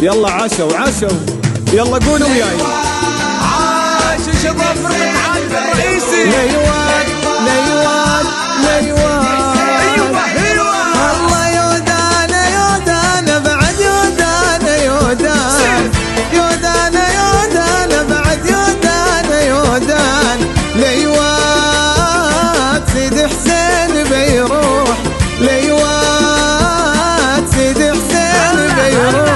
يلا عاشوا عاشوا، يلا قولوا وياي. عاش شباب فرقة عادل الرئيسي. ليوان ليوان ليوان، الله يودانا يودانا بعد يودانا يودان، يودانا يودانا بعد يودانا يودان. ليوان سيد حسين بيروح، ليوان سيد حسين بيروح.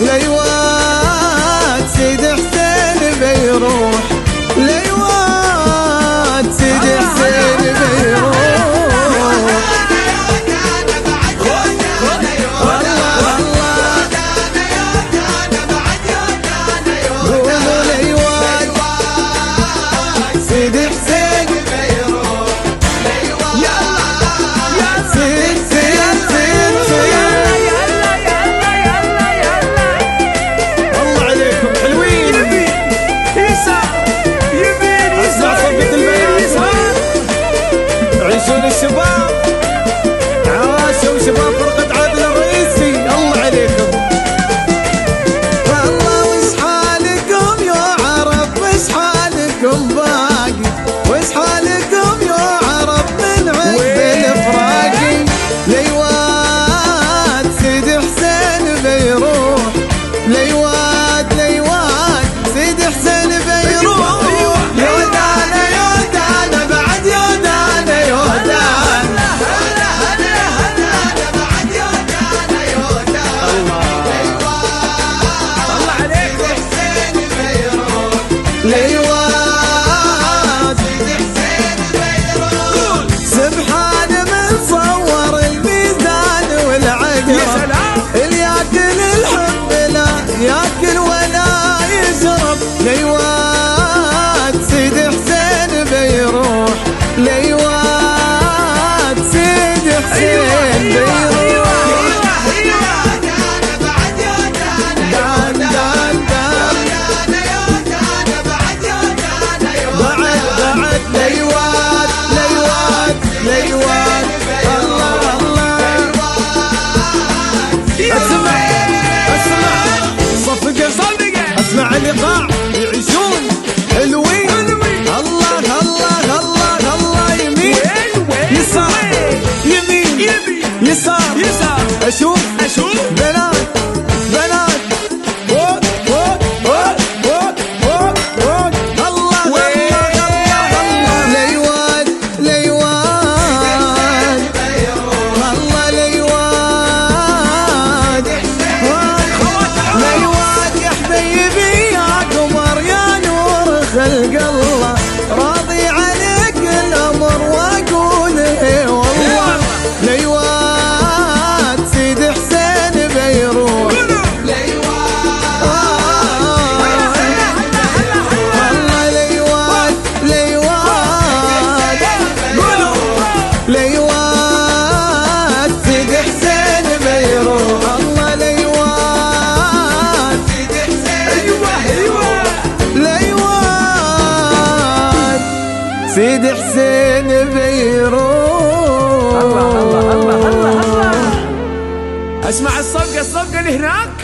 ليوان سيد حسين بيروح، ليوان سيد حسين بيروح. قولوا ليوان سيد حسين بيروح، سيد سيد سيد سيد. عيشون الشباب، عاشوا شباب فرقة عادل الرئيسي، الله عليكم. والله وش حالكم يا عرب، وش حالكم باقي، وش حالكم يا عرب من عقب الفراقي. ليوان سيد حسين بيروح، ليوان ليوان سيد حسين بيروح. ليوان سبحان من صور الميزان والعقرب، اللي ياكل الحب لا ياكل ولا يشرب. ليوان سيد حسين بيروح، ليوان سيد حسين بيروح. ليوان ليوان ليوان، الله الله. اسمع اسمع صفقة صفقة، اسمع الايقاع يعيشون حلوين. الله الله الله الله، يمين يسار يمين يسار يسار. اشوف بنات بنات فوق فوق فوق فوق فوق فوق. الله ليوان ليوان، الله ليوان ليوان يا حبيبي يا قمر يا نور خلق الله، راضي عليك الامر واقول ايه والله. ليوان سيد حسين بيروح، ليوان سيد حسين بيروح. الله ليوان سيد حسين، ليوان سيد حسين بيروح. الله الله الله الله الله. اسمع الصفقة اللي هناك.